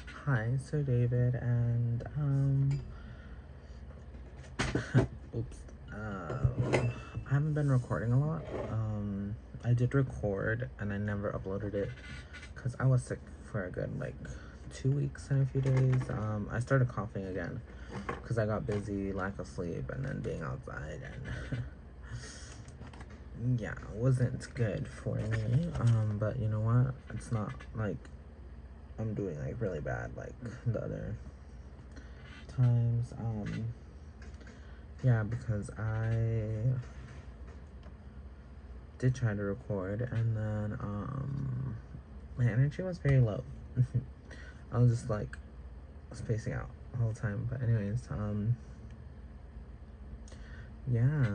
Hi, Sir David, and oops, I haven't been recording a lot. I did record, and I never uploaded it because I was sick for a good like 2 weeks and a few days. I started coughing again because I got busy, lack of sleep, and then being outside, and yeah, it wasn't good for me. But you know what? It's not like I'm doing like really bad like the other times. Yeah, because I did try to record, and then my energy was very low. I was just like spacing out the whole time. But anyways, yeah,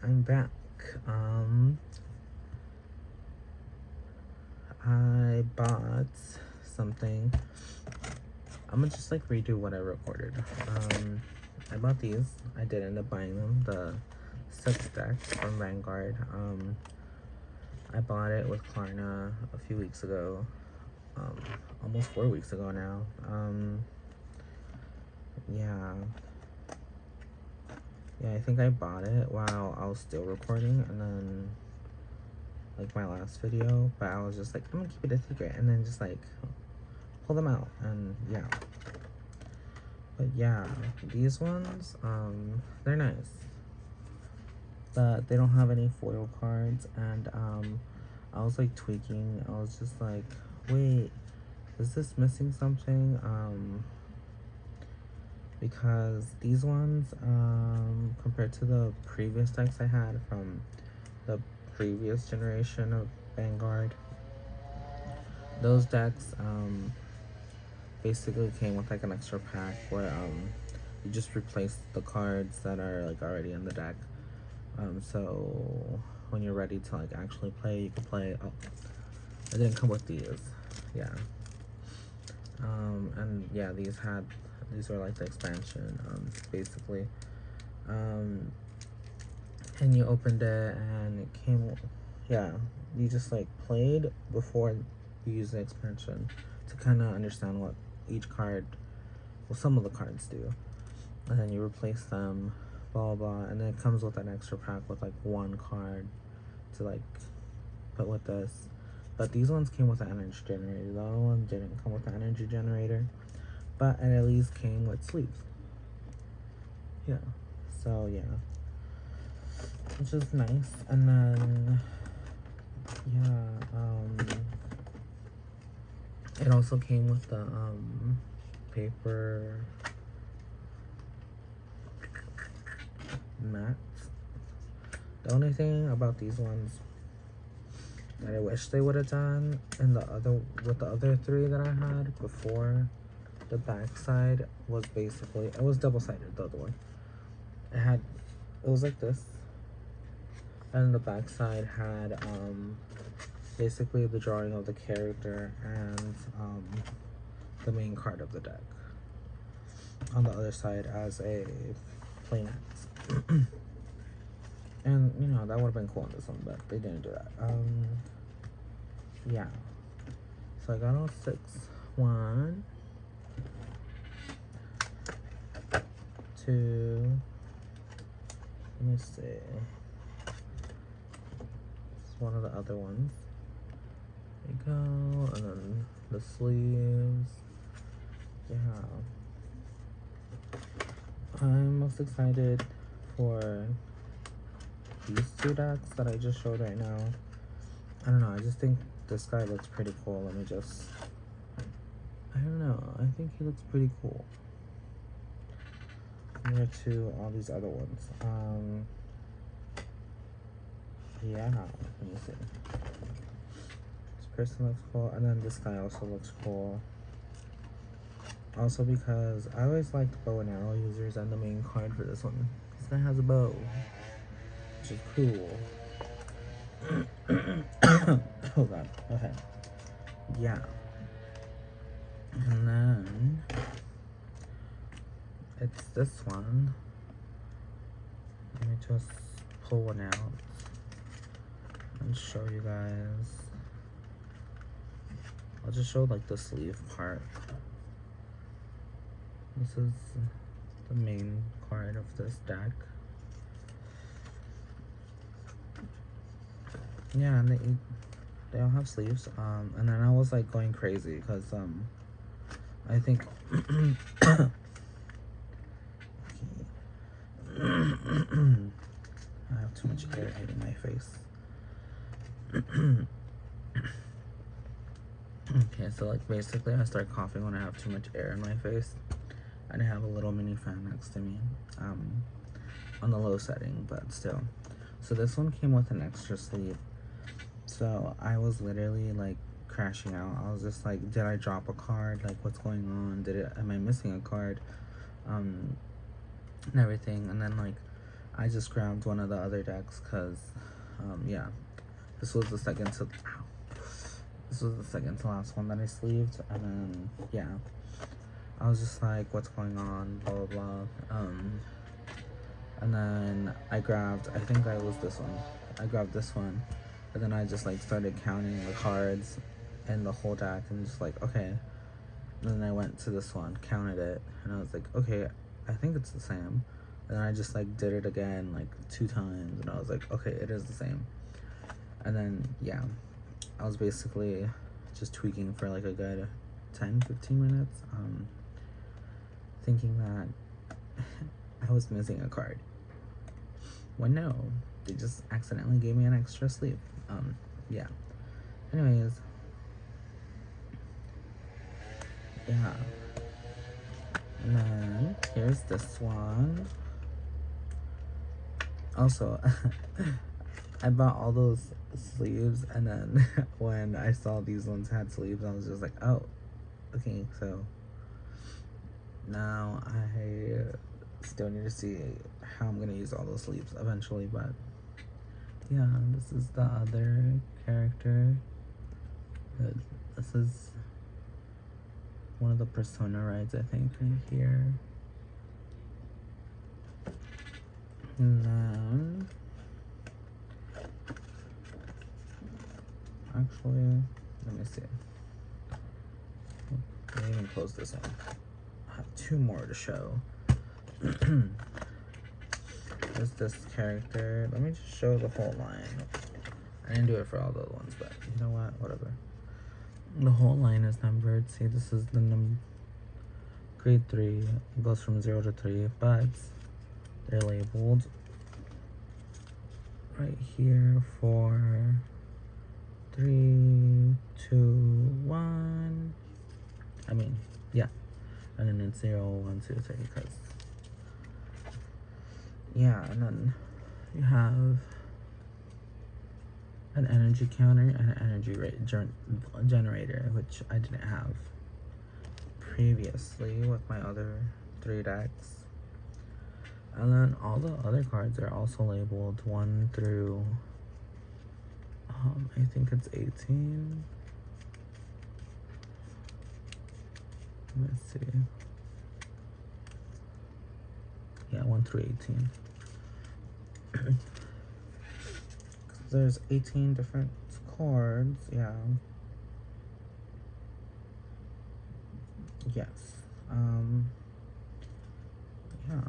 I'm back. I bought something. I'm gonna just like redo what I recorded. I bought these. I did end up buying them. The 6 decks from Vanguard. I bought it with Klarna a few weeks ago. Almost 4 weeks ago now. Yeah. Yeah, I think I bought it while I was still recording, and then like my last video, but I was just like, I'm gonna keep it a secret, and then just like pull them out, and yeah. But yeah, these ones, they're nice, but they don't have any foil cards, and I was like tweaking. I was just like, wait, is this missing something? Because these ones, compared to the previous decks I had from the previous generation of Vanguard, those decks basically came with like an extra pack where you just replace the cards that are like already in the deck. So when you're ready to like actually play, you can play. Oh, it didn't come with these. Yeah. And yeah, these were like the expansion, basically. And you opened it and it came, yeah, you just like played before you use the expansion to kind of understand what each card, well, some of the cards do, and then you replace them, blah blah, and then it comes with an extra pack with like one card to like put with this. But these ones came with an energy generator. The other one didn't come with an energy generator, but it at least came with sleeves. Yeah, so yeah, which is nice. And then yeah, it also came with the paper mats. The only thing about these ones that I wish they would have done in the other, with the other 3 that I had before, the back side was basically, it was double-sided, the other one. It was like this, and the back side had basically the drawing of the character and the main card of the deck on the other side as a playmat. And you know, that would have been cool on this one, but they didn't do that. Yeah, so I got all 6. 1, 2, let me see, it's one of the other ones. There you go, and then the sleeves. Yeah, I'm most excited for these 2 decks that I just showed right now. I don't know, I just think this guy looks pretty cool. Let me just, I don't know, I think he looks pretty cool compared to all these other ones. Yeah, let me see. This person looks cool, and then this guy also looks cool. Also because I always liked bow and arrow users, and the main card for this one, this guy has a bow, which is cool. Oh god, okay. Yeah. And then it's this one. Let me just pull one out and show you guys. I'll just show like the sleeve part. This is the main card of this deck. Yeah, and they all have sleeves. And then I was like going crazy because I think I have too much air hitting my face. Okay, so like basically I start coughing when I have too much air in my face. And I have a little mini fan next to me. On the low setting, but still. So this one came with an extra sleeve. So I was literally like crashing out. I was just like, did I drop a card? Like, what's going on? Am I missing a card? And everything. And then like I just grabbed one of the other decks because yeah, this was the second to last one that I sleeved. And then yeah, I was just like, what's going on, blah blah blah. And then I grabbed, I think that was this one. I grabbed this one, and then I just like started counting the cards in the whole deck and just like, okay. And then I went to this one, counted it, and I was like, okay, I think it's the same. And then I just like did it again like 2 times, and I was like, okay, it is the same. And then yeah, I was basically just tweaking for like a good 10-15 minutes, thinking that I was missing a card. When no, they just accidentally gave me an extra sleeve. Yeah. Anyways. Yeah. And then here's this one. Also, I bought all those sleeves, and then when I saw these ones had sleeves, I was just like, oh, okay, so now I still need to see how I'm gonna use all those sleeves eventually, but yeah, this is the other character. This is one of the persona rides, I think, right here. And then actually, let me see. Let me even close this one. I have 2 more to show. There's this character. Let me just show the whole line. I didn't do it for all the other ones, but you know what? Whatever. The whole line is numbered. See, this is the grade 3. It goes from 0 to 3, but they're labeled right here for 3, 2, 1. I mean, yeah. And then it's 0, 1, 2, 3, because yeah, and then you have an energy counter and an energy generator, which I didn't have previously with my other 3 decks. And then all the other cards are also labeled 1 through I think it's 18. Let's see. Yeah, 1 through 18. There's 18 different cards, yeah. Yes. Yeah.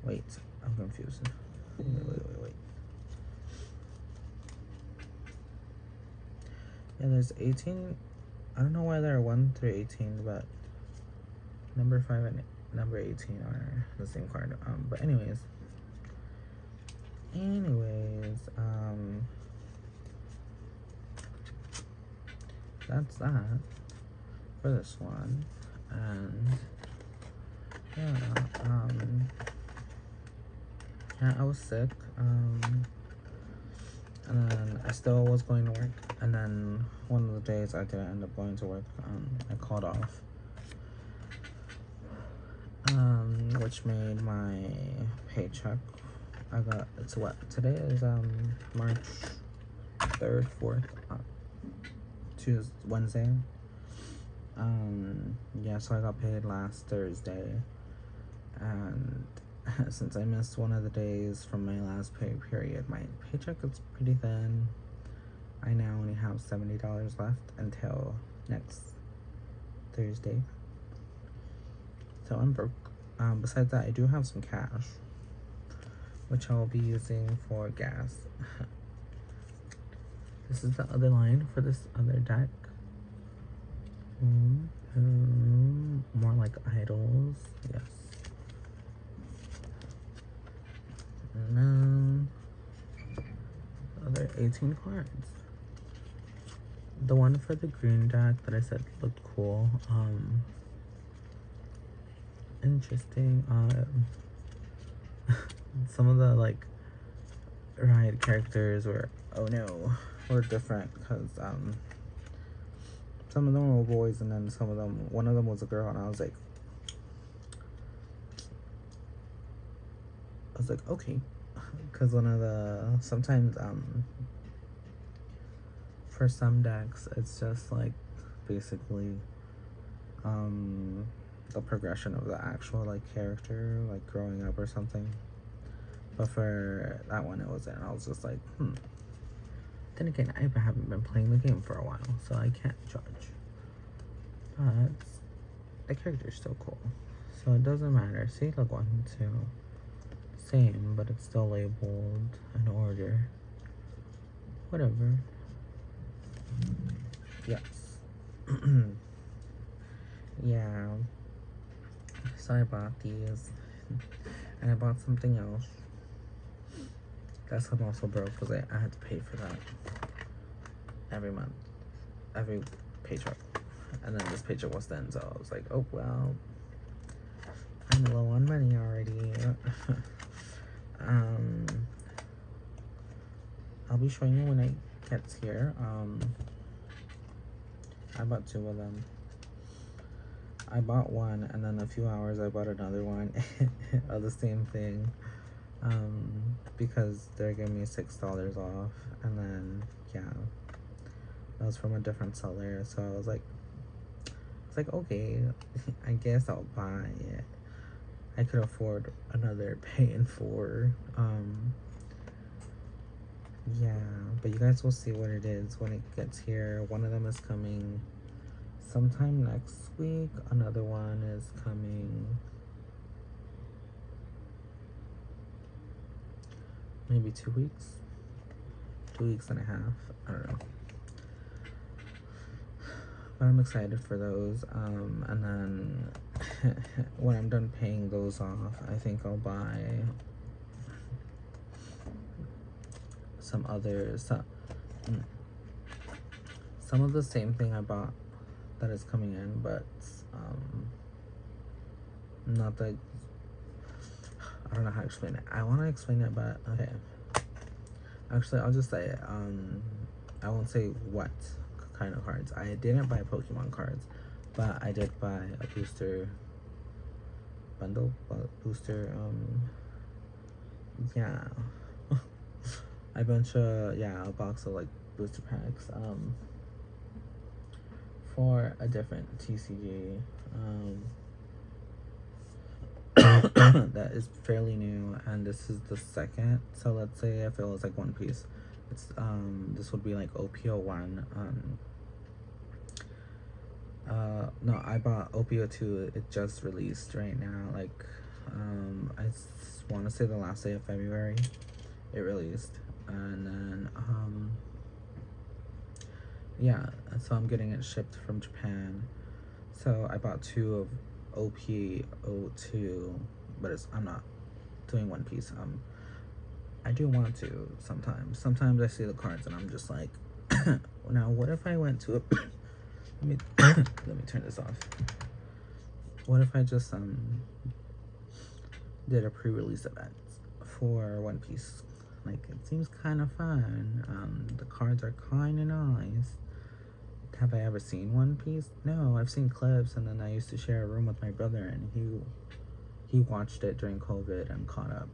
Wait, I'm confused. Wait. Yeah, there's 18. I don't know why there are 1 through 18, but number 5 and number 18 are the same card. But anyways, that's that for this one. And yeah, I was sick, and then I still was going to work, and then one of the days I didn't end up going to work. I called off, which made my paycheck, it's what, today is March 3rd, 4th, Tuesday, Wednesday. Yeah, so I got paid last Thursday, and since I missed one of the days from my last pay period, my paycheck is pretty thin. I now only have $70 left until next Thursday. So I'm broke. Besides that, I do have some cash, which I will be using for gas. This is the other line for this other deck. More like idols, yes. And then other 18 cards. The one for the green deck that I said looked cool. Interesting. Some of the like ride characters were were different because some of them were boys and then one of them was a girl, and I was like okay, because sometimes for some decks it's just like basically the progression of the actual like character like growing up or something, but for that one it wasn't. I was just like then again, I haven't been playing the game for a while, so I can't judge, but the character's still cool, so it doesn't matter. See, look, 1, 2, same, but it's still labeled in order, whatever. Yes. Yeah, so I bought these, and I bought something else. That's I'm also broke because I had to pay for that every month, every paycheck, and then this paycheck was then, so I was like, oh well, I'm low on money already. I'll be showing you when it gets here. I bought 2 of them. I bought one, and then a few hours I bought another one of the same thing, because they're giving me $6 off, and then yeah, that was from a different seller, so I was like, okay, I guess I'll buy it. I could afford another pay in 4. Yeah, but you guys will see what it is when it gets here. One of them is coming sometime next week. Another one is coming maybe 2 weeks. 2 weeks and a half. I don't know. But I'm excited for those. And then when I'm done paying those off, I think I'll buy some others. Some of the same thing I bought that is coming in, but not that, I don't know how to explain it. I want to explain it, but okay. Actually, I'll just say it. I won't say what kind of cards. I didn't buy Pokemon cards, but I did buy a booster bundle, yeah. A box of like booster packs for a different TCG that is fairly new, and this is the second. So let's say if it was like One Piece, it's this would be like OPO1. No, I bought OPO2. It just released right now, like I want to say the last day of February it released, and then yeah, so I'm getting it shipped from Japan. So I bought 2 of OPO2, but I'm not doing One Piece. I do want to sometimes. Sometimes I see the cards and I'm just like, now what if I went to a let me turn this off. What if I just did a pre-release event for One Piece? Like, it seems kind of fun. The cards are kind of nice. Have I ever seen One Piece? No, I've seen clips, and then I used to share a room with my brother, and he watched it during COVID and caught up.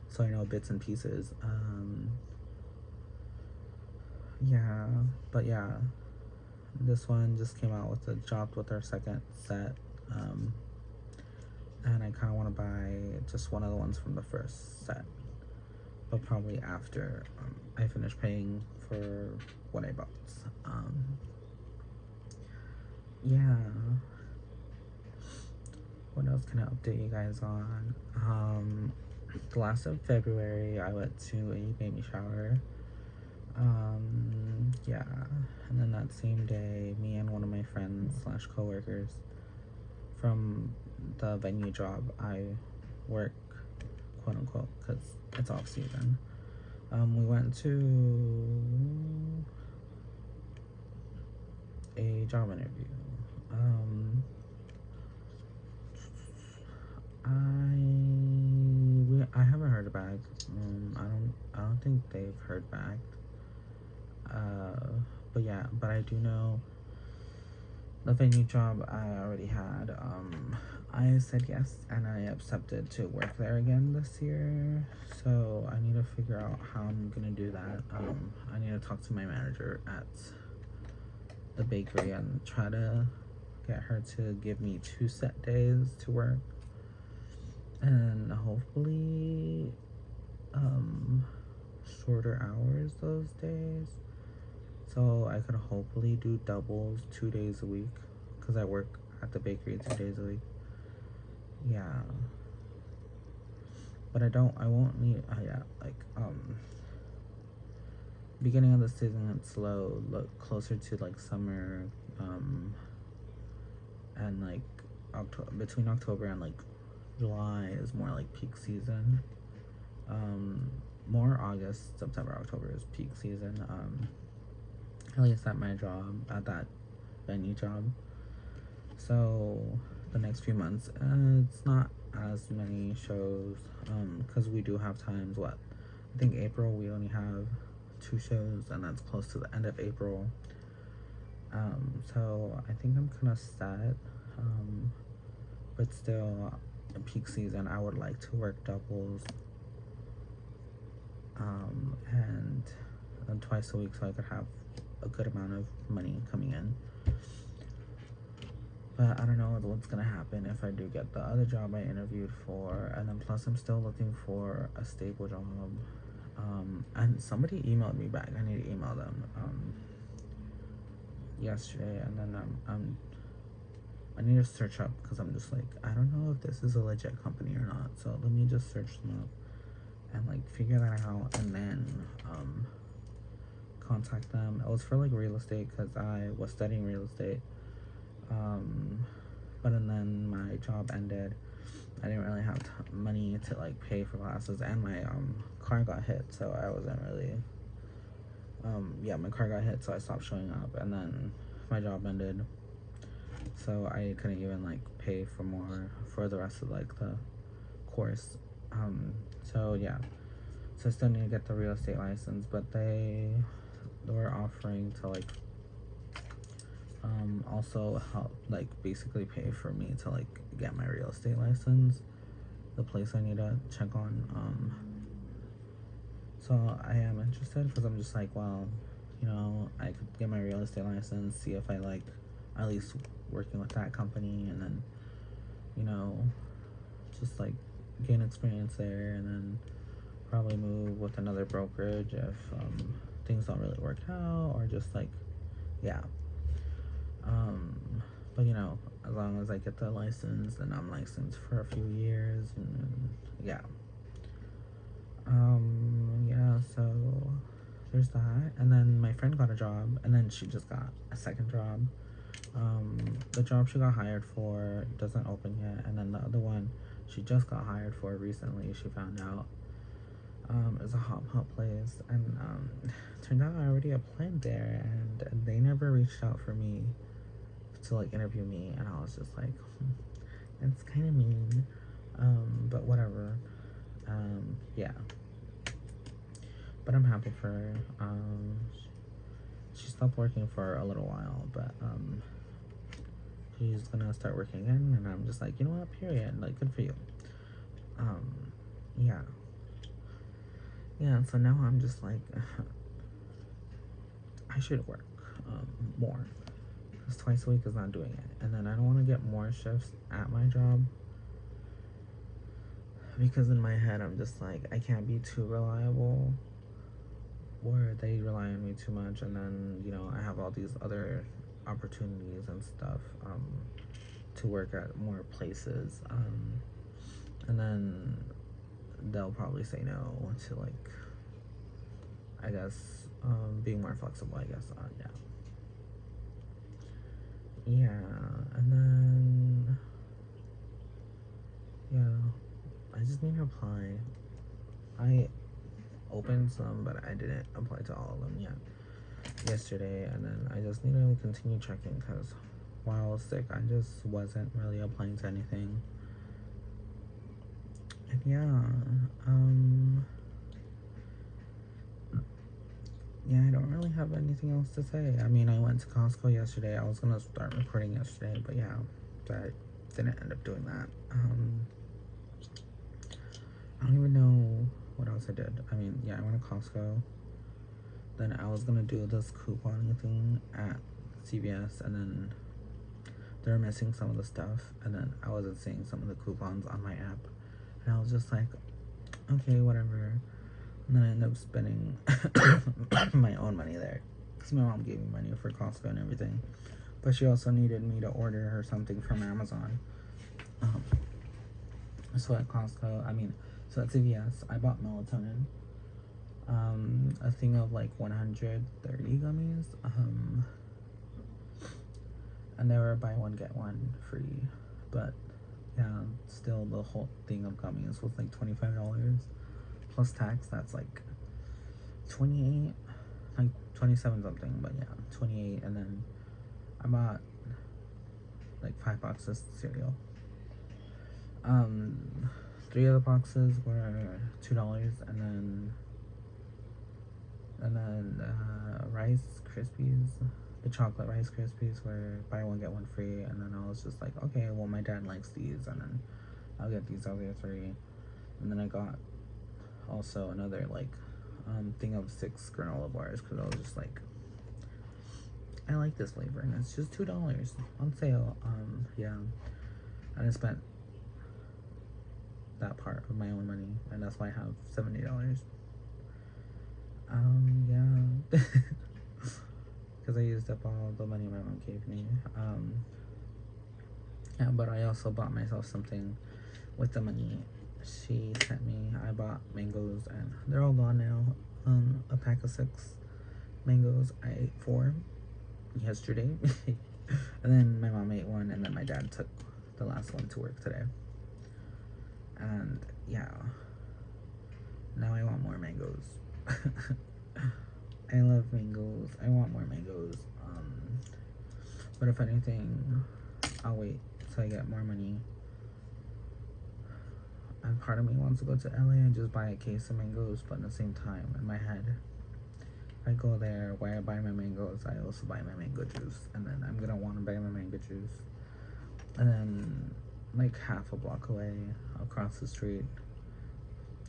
So I know bits and pieces. Yeah, but yeah, this one just came out dropped with our second set. And I kind of want to buy just one of the ones from the first set, but probably after I finish paying for what I bought. Yeah. else can I update you guys on? The last of February, I went to a baby shower. Yeah, and then that same day, me and one of my friends slash coworkers from the venue job I work, quote unquote, because it's off season. We went to a job interview. I haven't heard back. I don't think they've heard back. But yeah, but I do know the venue job I already had. I said yes, and I accepted to work there again this year. So I need to figure out how I'm gonna do that. I need to talk to my manager at the bakery and try to get her to give me 2 set days to work, and hopefully shorter hours those days, so I could hopefully do doubles 2 days a week, because I work at the bakery 2 days a week. Yeah, but I won't need beginning of the season it's slow, look closer to like summer, and like between October and like July is more like peak season. More August, September, October is peak season. At least at my job, at that venue job. So the next few months, it's not as many shows, because we do have times. I think April we only have 2 shows, and that's close to the end of April. So I think I'm kind of set. But still, in peak season, I would like to work doubles, and twice a week, so I could have a good amount of money coming in. But I don't know what's gonna happen if I do get the other job I interviewed for, and then plus I'm still looking for a stable job. And somebody emailed me back. I need to email them yesterday, and then I need to search up, because I'm just like, I don't know if this is a legit company or not. So let me just search them up and like figure that out, and then contact them. It was for like real estate, because I was studying real estate. And then my job ended. I didn't really have money to like pay for classes, and my car got hit, so I wasn't really my car got hit, so I stopped showing up, and then my job ended, so I couldn't even like pay for the rest of like the course. So yeah, so I still need to get the real estate license, but they were offering to like also help, like basically pay for me to like get my real estate license, the place I need to check on. So I am interested, because I'm just like, well, you know, I could get my real estate license, see if I like at least working with that company, and then, you know, just like gain experience there, and then probably move with another brokerage if things don't really work out, or just like, yeah. But you know, as long as I get the license, then I'm licensed for a few years, and yeah. Yeah, so there's that. And then my friend got a job, and then she just got a second job. The job she got hired for doesn't open yet, and then the other one she just got hired for recently, she found out, is a hot pot place, and turned out I already applied there, and they never reached out for me to like interview me, and I was just like, it's kind of mean, but whatever. Yeah, but I'm happy for her. She stopped working for a little while, but she's gonna start working again, and I'm just like, you know what, period, like, good for you. Yeah, so now I'm just like, I should work more, because twice a week is not doing it. And then I don't want to get more shifts at my job, because in my head I'm just like, I can't be too reliable, or they rely on me too much, and then, you know, I have all these other opportunities and stuff. to work at more places. And then they'll probably say no to, like, I guess, being more flexible, I guess. Yeah, and then, yeah, I just need to apply. I opened some, but I didn't apply to all of them yet yesterday, and then I just need to continue checking, because while I was sick, I just wasn't really applying to anything. And yeah, I don't really have anything else to say. I mean, I went to Costco yesterday. I was gonna start recording yesterday, but yeah, I didn't end up doing that. I don't even know what else I did. I mean, yeah, I went to Costco. Then I was gonna do this coupon thing at CVS, and then they were missing some of the stuff, and then I wasn't seeing some of the coupons on my app, and I was just like, okay, whatever. And then I ended up spending my own money there, because my mom gave me money for Costco and everything, but she also needed me to order her something from Amazon. So at Costco, so at CVS, I bought melatonin, a thing of like 130 gummies, and they were buy one get one free, but yeah, still the whole thing of gummies was like $25 plus tax. That's like 28, like 27 something, but yeah, 28. And then I bought like 5 boxes of cereal. 3 of the boxes were $2, and then Rice Krispies, the chocolate Rice Krispies were buy one get one free. And then I was just like, okay, well, my dad likes these, and then I'll get these other 3. And then I got also another like thing of 6 granola bars, because I was just like, I like this flavor, and it's just $2 on sale. Yeah, and I spent that part of my own money, and that's why I have $70. Yeah, because I used up all the money my mom gave me. Yeah, but I also bought myself something with the money she sent me. I bought mangoes, and they're all gone now. A pack of 6 mangoes. I ate 4 yesterday, and then my mom ate 1, and then my dad took the last one to work today. And yeah, now I want more mangoes. I love mangoes. I want more mangoes. But if anything, I'll wait till I get more money. And part of me wants to go to LA and just buy a case of mangoes, but at the same time, in my head, I go there, where I buy my mangoes, I also buy my mango juice, and then I'm gonna want to buy my mango juice. And then, like half a block away, across the street,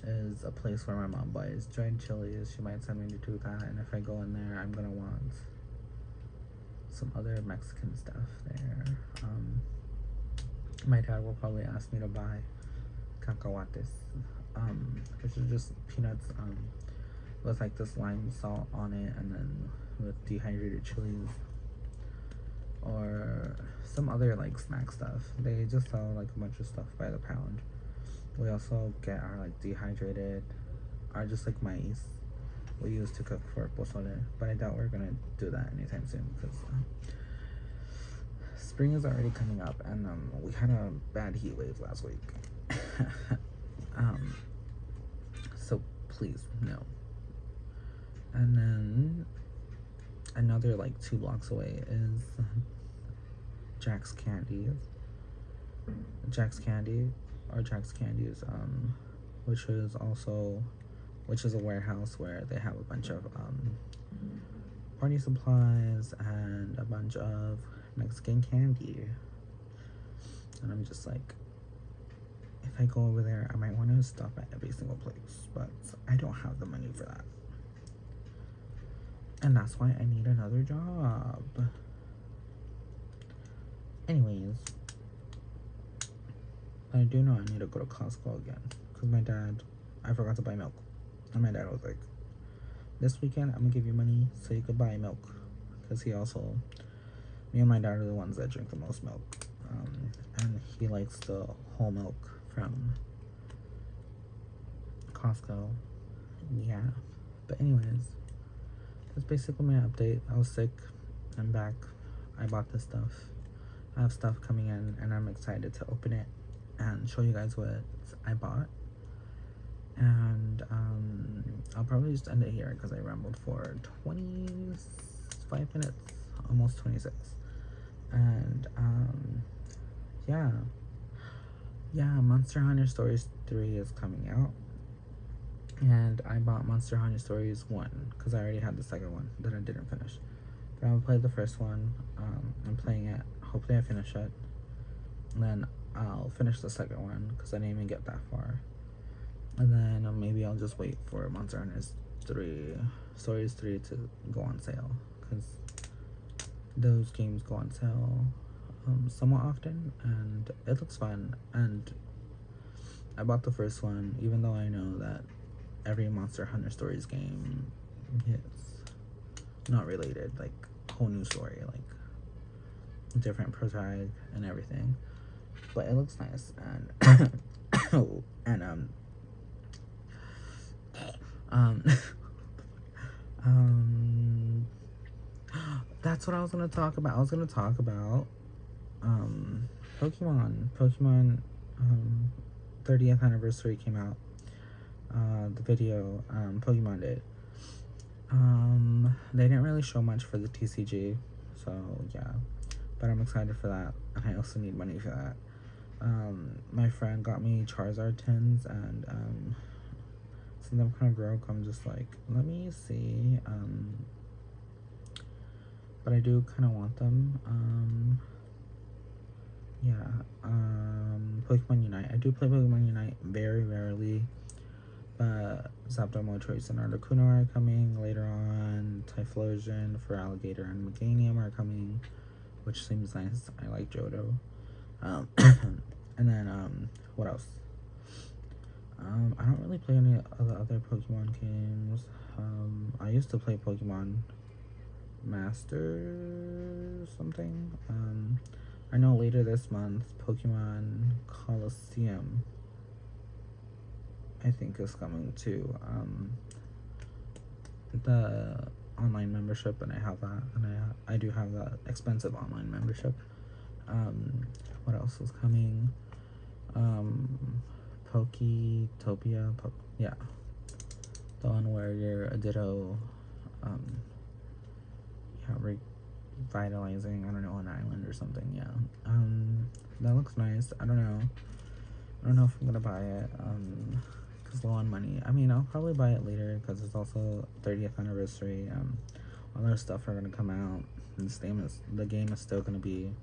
is a place where my mom buys dried chilies. She might send me to do that, and if I go in there, I'm gonna want some other Mexican stuff there. My dad will probably ask me to buy cacahuates, which is just peanuts with like this lime salt on it, and then with dehydrated chilies, or some other like snack stuff. They just sell like a bunch of stuff by the pound. We also get our like dehydrated, or just like maize we use to cook for pozole, but I doubt we're gonna do that anytime soon, because spring is already coming up, and we had a bad heat wave last week. So please, no. And then another like 2 blocks away is Jack's Candies, which is a warehouse where they have a bunch of party supplies and a bunch of Mexican candy. And I'm just like, if I go over there, I might want to stop at every single place, but I don't have the money for that. And that's why I need another job. Anyways, I do know I need to go to Costco again, because I forgot to buy milk. And my dad was like, this weekend, I'm going to give you money so you could buy milk. Because me and my dad are the ones that drink the most milk. And he likes the whole milk from Costco. Yeah. But anyways, that's basically my update. I was sick. I'm back. I bought this stuff. I have stuff coming in, and I'm excited to open it and show you guys what I bought. And I'll probably just end it here because I rambled for 25 minutes, almost 26. And yeah, Monster Hunter Stories 3 is coming out, and I bought Monster Hunter Stories 1 because I already had the second one that I didn't finish. But I'm gonna play the first one. I'm playing it. Hopefully I finish it, and then I'll finish the second one because I didn't even get that far. And then maybe I'll just wait for Monster Hunter Stories 3 to go on sale, because those games go on sale somewhat often, and it looks fun. And I bought the first one, even though I know that every Monster Hunter Stories game is not related, like whole new story, like different protag and everything. But it looks nice, and and that's what I was gonna talk about. I was gonna talk about Pokemon 30th anniversary came out. The video Pokemon did. They didn't really show much for the TCG, so yeah, but I'm excited for that, and I also need money for that. My friend got me Charizard tins, and since I'm kind of broke, I'm just like, let me see. But I do kind of want them. Pokemon Unite. I do play Pokemon Unite very rarely, but Zapdos, Moltres, and Articuno are coming later on. Typhlosion for Alligator and Meganium are coming, which seems nice. I like Johto. And then, what else? I don't really play any of the other Pokemon games. I used to play Pokemon Master something. I know later this month, Pokemon Coliseum, I think, is coming to the online membership, and I have that, and I do have that expensive online membership. What else is coming? Poketopia, yeah, the one where you're a Ditto, revitalizing, I don't know, an island or something. Yeah, that looks nice. I don't know if I'm gonna buy it, because low on money. I mean, I'll probably buy it later because it's also 30th anniversary. Other stuff are gonna come out, and the game is still gonna be,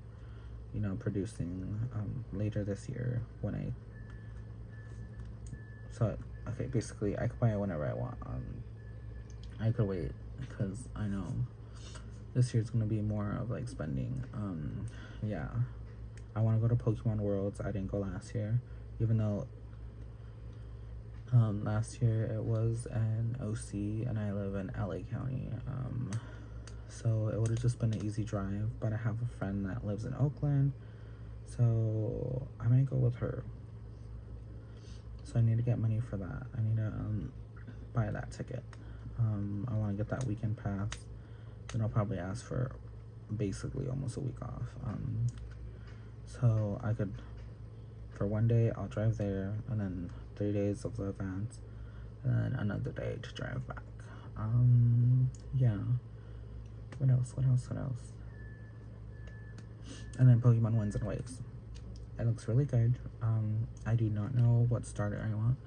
producing later this year okay, basically I could buy it whenever I want. I could wait because I know this year's gonna be more of like spending. Yeah, I want to go to Pokemon Worlds. I didn't go last year, even though last year it was an OC and I live in LA County. So it would have just been an easy drive, but I have a friend that lives in Oakland, so I might go with her. So I need to get money for that. I need to buy that ticket. I want to get that weekend pass. Then I'll probably ask for basically almost a week off. So I could, for one day, I'll drive there, and then 3 days of the event, and then another day to drive back. Yeah. What else? And then Pokemon Winds and Waves. It looks really good. I do not know what starter I want.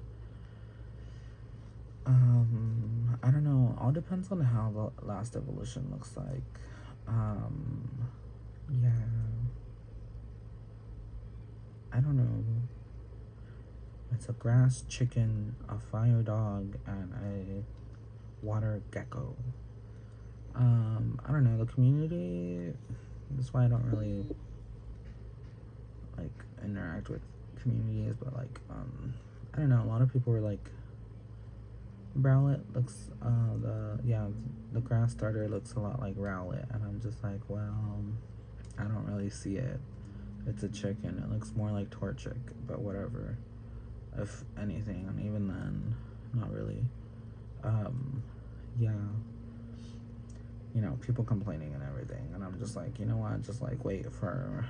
I don't know. All depends on how the last evolution looks like. Yeah. I don't know. It's a grass chicken, a fire dog, and a water gecko. I don't know. The community. That's why I don't really interact with communities, but I don't know. A lot of people were like, Rowlet looks the grass starter looks a lot like Rowlet, and I'm just like, well, I don't really see it It's a chicken. It looks more like Torchic, but whatever. If anything, and even then, not really. Yeah. You know, people complaining and everything, and I'm just like, you know what? Just like wait for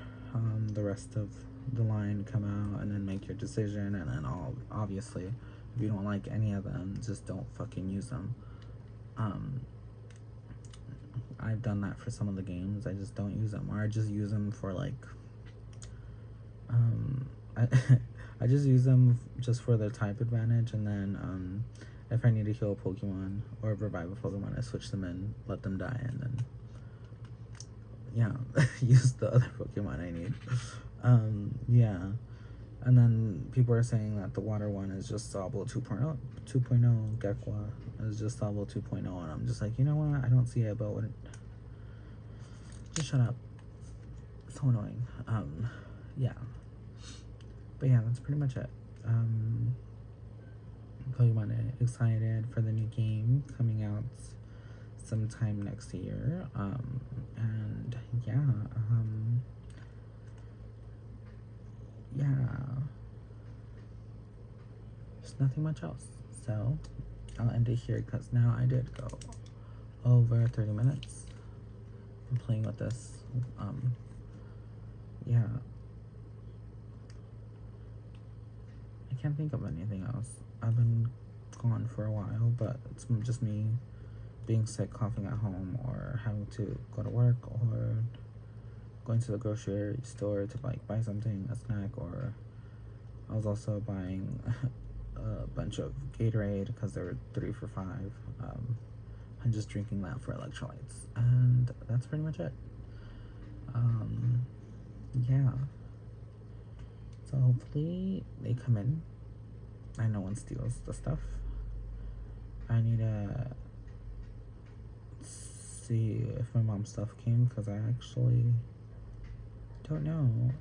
the rest of the line come out, and then make your decision, and then obviously, if you don't like any of them, just don't fucking use them. I've done that for some of the games. I just don't use them, or I just use them for like I, I just use them just for the type advantage, and then if I need to heal a Pokemon or revive a Pokemon, I switch them in, let them die, and then yeah, use the other Pokemon I need. Yeah, and then people are saying that the water one is just Sobble 2.0, Gekwa is just Sobble 2.0, and I'm just like, you know what? I don't see it, but what? Just shut up. It's so annoying. Yeah. But yeah, that's pretty much it. Pokemon excited for the new game coming out sometime next year. And yeah, yeah. There's nothing much else. So I'll end it here because now I did go over 30 minutes. I'm playing with this. Yeah. I can't think of anything else. I've been gone for a while, but it's just me being sick, coughing at home, or having to go to work, or going to the grocery store to like buy something, a snack, or I was also buying a bunch of Gatorade because they were 3 for $5. And just drinking that for electrolytes, and that's pretty much it. Yeah. So hopefully they come in and no one steals the stuff. I need to see if my mom's stuff came, because I actually don't know.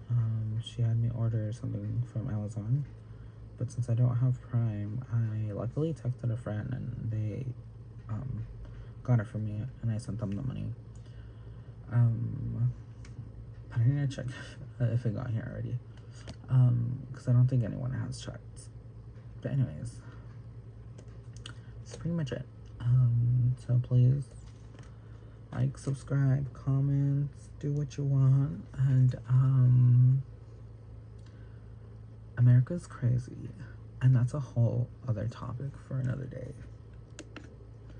She had me order something from Amazon, but since I don't have Prime, I luckily texted a friend and they got it for me, and I sent them the money. But I need to check if it got here already, because I don't think anyone has checked. But anyways, that's pretty much it. So please like, subscribe, comment, do what you want, and America's crazy, and that's a whole other topic for another day.